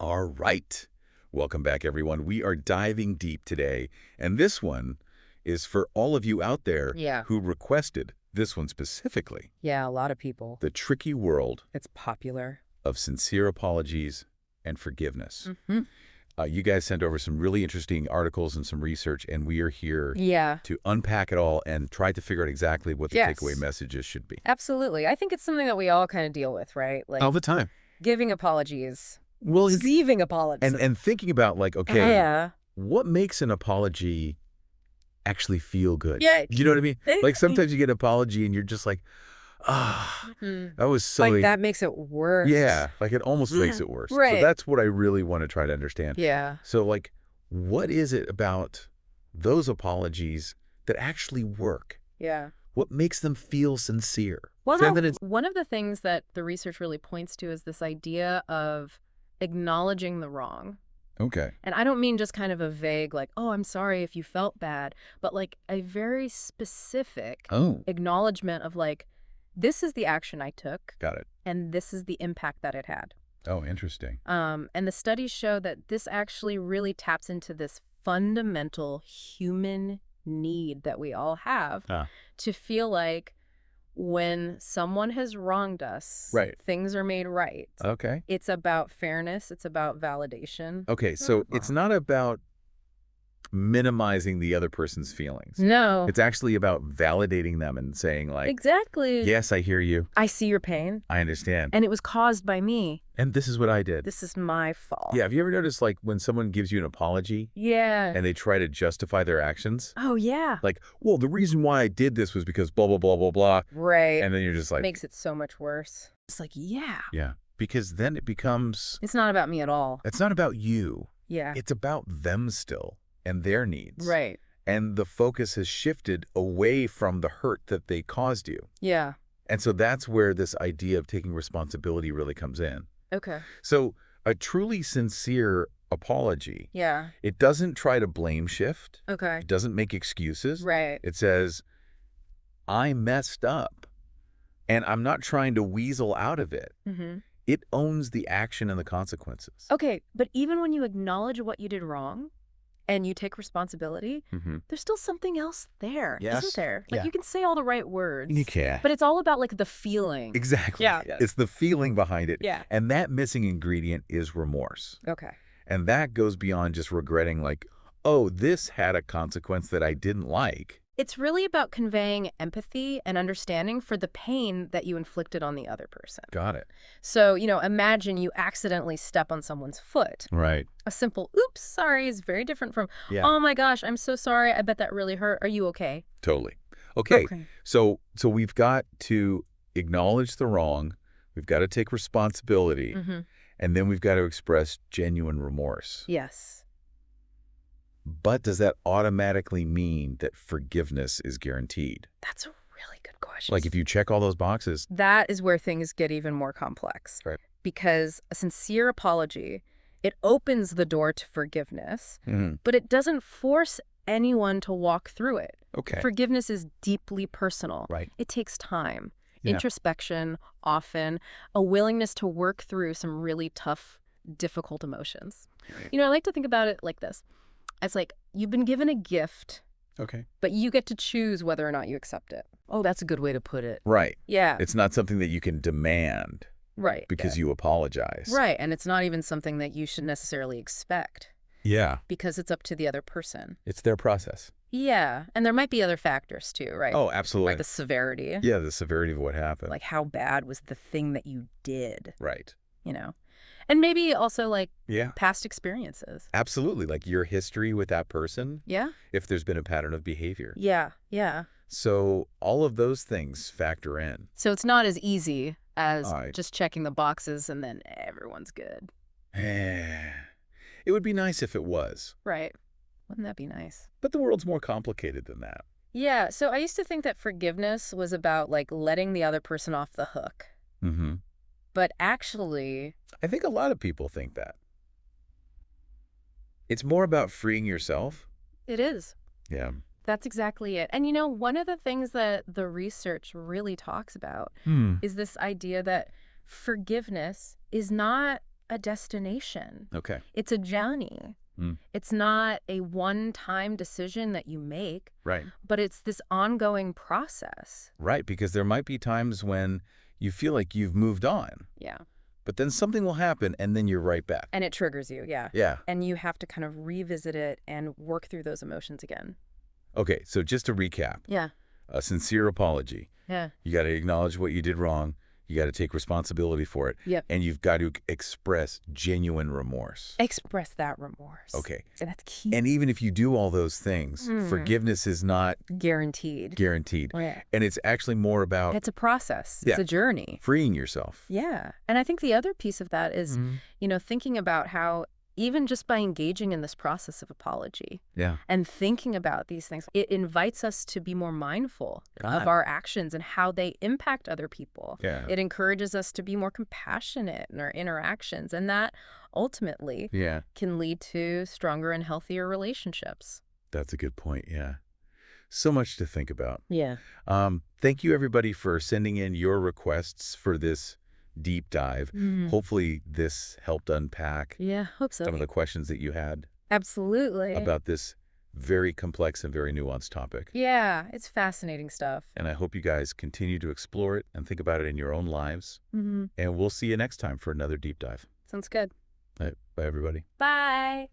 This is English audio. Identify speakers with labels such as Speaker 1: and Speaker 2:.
Speaker 1: All right. Welcome back, everyone. We are diving deep today, and this one is for all of you out there
Speaker 2: Yeah.
Speaker 1: who requested this one specifically.
Speaker 2: Yeah, a lot of people.
Speaker 1: The tricky world
Speaker 2: It's popular.
Speaker 1: of sincere apologies and forgiveness.
Speaker 2: Mm-hmm.
Speaker 1: You guys sent over some really interesting articles and some research, and we are here
Speaker 2: Yeah.
Speaker 1: to unpack it all and try to figure out exactly what the
Speaker 2: Yes.
Speaker 1: takeaway messages should be.
Speaker 2: Absolutely. I think it's something that we all kind of deal with, right? Like
Speaker 1: All the time.
Speaker 2: giving apologies,
Speaker 1: Well,
Speaker 2: receiving apologies.
Speaker 1: and thinking about, like, okay,
Speaker 2: Yeah.
Speaker 1: what makes an apology actually feel good?
Speaker 2: Yeah.
Speaker 1: You know what I mean? Like, sometimes you get an apology and you're just like, that was so...
Speaker 2: Like that makes it worse.
Speaker 1: Yeah, like it almost makes it worse.
Speaker 2: Right.
Speaker 1: So that's what I really want to try to understand.
Speaker 2: Yeah.
Speaker 1: So, like, what is it about those apologies that actually work?
Speaker 2: Yeah.
Speaker 1: What makes them feel sincere?
Speaker 2: Well,
Speaker 1: So
Speaker 2: no,
Speaker 1: then it's...
Speaker 2: one of the things that the research really points to is this idea of acknowledging the wrong.
Speaker 1: Okay.
Speaker 2: And I don't mean just kind of a vague, like, oh, I'm sorry if you felt bad, but like a very specific acknowledgement of like, this is the action I took.
Speaker 1: Got it.
Speaker 2: And this is the impact that it had.
Speaker 1: Oh, interesting.
Speaker 2: And the studies show that this actually really taps into this fundamental human need that we all have to feel like when someone has wronged us,
Speaker 1: Right.
Speaker 2: things are made right.
Speaker 1: Okay.
Speaker 2: It's about fairness. It's about validation.
Speaker 1: Okay, so it's not about minimizing the other person's feelings.
Speaker 2: No.
Speaker 1: It's actually about validating them and saying, like,
Speaker 2: Exactly.
Speaker 1: yes, I hear you.
Speaker 2: I see your pain.
Speaker 1: I understand.
Speaker 2: And it was caused by me.
Speaker 1: And this is what I did.
Speaker 2: This is my fault.
Speaker 1: Yeah, have you ever noticed, like, when someone gives you an apology
Speaker 2: Yeah.
Speaker 1: and they try to justify their actions?
Speaker 2: Oh, yeah.
Speaker 1: Like, well, the reason why I did this was because blah, blah, blah, blah, blah.
Speaker 2: Right.
Speaker 1: And then you're just like...
Speaker 2: Makes it so much worse. It's like, yeah.
Speaker 1: Yeah, because then it becomes...
Speaker 2: It's not about me at all.
Speaker 1: It's not about you.
Speaker 2: Yeah.
Speaker 1: It's about them still and their needs.
Speaker 2: Right.
Speaker 1: And the focus has shifted away from the hurt that they caused you.
Speaker 2: Yeah.
Speaker 1: And so that's where this idea of taking responsibility really comes in.
Speaker 2: Okay.
Speaker 1: So a truly sincere apology,
Speaker 2: Yeah.
Speaker 1: it doesn't try to blame shift.
Speaker 2: Okay.
Speaker 1: It doesn't make excuses.
Speaker 2: Right.
Speaker 1: It says, I messed up and I'm not trying to weasel out of it.
Speaker 2: Mm-hmm.
Speaker 1: It owns the action and the consequences.
Speaker 2: Okay, but even when you acknowledge what you did wrong and you take responsibility, there's still something else there,
Speaker 1: Yes.
Speaker 2: isn't there? Like
Speaker 1: Yeah.
Speaker 2: you can say all the right words.
Speaker 1: You can.
Speaker 2: But it's all about like the feeling.
Speaker 1: Exactly.
Speaker 2: Yeah.
Speaker 1: It's the feeling behind it.
Speaker 2: Yeah.
Speaker 1: And that missing ingredient is remorse.
Speaker 2: Okay.
Speaker 1: And that goes beyond just regretting, like, oh, this had a consequence that I didn't like.
Speaker 2: It's really about conveying empathy and understanding for the pain that you inflicted on the other person.
Speaker 1: Got it.
Speaker 2: So, imagine you accidentally step on someone's foot.
Speaker 1: Right.
Speaker 2: A simple, oops, sorry is very different from,
Speaker 1: Yeah.
Speaker 2: oh my gosh, I'm so sorry. I bet that really hurt. Are you okay?
Speaker 1: Totally. Okay. So we've got to acknowledge the wrong. We've got to take responsibility.
Speaker 2: Mm-hmm.
Speaker 1: And then we've got to express genuine remorse.
Speaker 2: Yes.
Speaker 1: But does that automatically mean that forgiveness is guaranteed?
Speaker 2: That's a really good question.
Speaker 1: Like, if you check all those boxes...
Speaker 2: That is where things get even more complex.
Speaker 1: Right.
Speaker 2: Because a sincere apology, it opens the door to forgiveness, but it doesn't force anyone to walk through it.
Speaker 1: Okay.
Speaker 2: Forgiveness is deeply personal.
Speaker 1: Right.
Speaker 2: It takes time,
Speaker 1: Yeah.
Speaker 2: introspection, often, a willingness to work through some really tough, difficult emotions.
Speaker 1: Right.
Speaker 2: I like to think about it like this. It's like you've been given a gift,
Speaker 1: Okay.
Speaker 2: but you get to choose whether or not you accept it. Oh, that's a good way to put it.
Speaker 1: Right.
Speaker 2: Yeah.
Speaker 1: It's not something that you can demand
Speaker 2: Right.
Speaker 1: because you apologize.
Speaker 2: Right. And it's not even something that you should necessarily expect
Speaker 1: Yeah.
Speaker 2: because it's up to the other person.
Speaker 1: It's their process.
Speaker 2: Yeah. And there might be other factors too, right?
Speaker 1: Oh, absolutely.
Speaker 2: Like the severity.
Speaker 1: Yeah, the severity of what happened.
Speaker 2: Like how bad was the thing that you did,
Speaker 1: Right.
Speaker 2: And maybe also like
Speaker 1: Yeah.
Speaker 2: past experiences.
Speaker 1: Absolutely. Like your history with that person,
Speaker 2: Yeah.
Speaker 1: if there's been a pattern of behavior.
Speaker 2: Yeah. Yeah.
Speaker 1: So all of those things factor in.
Speaker 2: So it's not as easy as
Speaker 1: All right.
Speaker 2: just checking the boxes and then everyone's good.
Speaker 1: It would be nice if it was,
Speaker 2: Right. Wouldn't that be nice?
Speaker 1: but the world's more complicated than that.
Speaker 2: Yeah. So I used to think that forgiveness was about like letting the other person off the hook.
Speaker 1: Mm-hmm.
Speaker 2: But actually,
Speaker 1: I think a lot of people think that. It's more about freeing yourself.
Speaker 2: it is.
Speaker 1: Yeah.
Speaker 2: That's exactly it. And one of the things that the research really talks about is this idea that forgiveness is not a destination.
Speaker 1: Okay.
Speaker 2: It's a journey. It's not a one-time decision that you make,
Speaker 1: Right.
Speaker 2: but it's this ongoing process.
Speaker 1: Right, because there might be times when you feel like you've moved on,
Speaker 2: Yeah.
Speaker 1: but then something will happen and then you're right back.
Speaker 2: And it triggers you, yeah.
Speaker 1: Yeah.
Speaker 2: And you have to kind of revisit it and work through those emotions again.
Speaker 1: Okay, so just to recap,
Speaker 2: Yeah.
Speaker 1: a sincere apology.
Speaker 2: Yeah.
Speaker 1: You got to acknowledge what you did wrong. You got to take responsibility for it.
Speaker 2: Yep.
Speaker 1: And you've got to express genuine remorse.
Speaker 2: Express that remorse.
Speaker 1: Okay.
Speaker 2: And that's key.
Speaker 1: And even if you do all those things, forgiveness is not
Speaker 2: guaranteed.
Speaker 1: Right. And it's actually more about
Speaker 2: It's a process. It's a journey.
Speaker 1: freeing yourself.
Speaker 2: Yeah. And I think the other piece of that is, thinking about how even just by engaging in this process of apology and thinking about these things, it invites us to be more mindful of our actions and how they impact other people.
Speaker 1: Yeah.
Speaker 2: It encourages us to be more compassionate in our interactions, and that ultimately can lead to stronger and healthier relationships.
Speaker 1: That's a good point, yeah. So much to think about.
Speaker 2: Yeah.
Speaker 1: Thank you, everybody, for sending in your requests for this deep dive. Hopefully this helped unpack
Speaker 2: hope so.
Speaker 1: some of the questions that you had
Speaker 2: Absolutely.
Speaker 1: about this very complex and very nuanced topic.
Speaker 2: Yeah, it's fascinating stuff.
Speaker 1: And I hope you guys continue to explore it and think about it in your own lives. And we'll see you next time for another deep dive.
Speaker 2: Sounds good.
Speaker 1: All right, bye, everybody.
Speaker 2: Bye.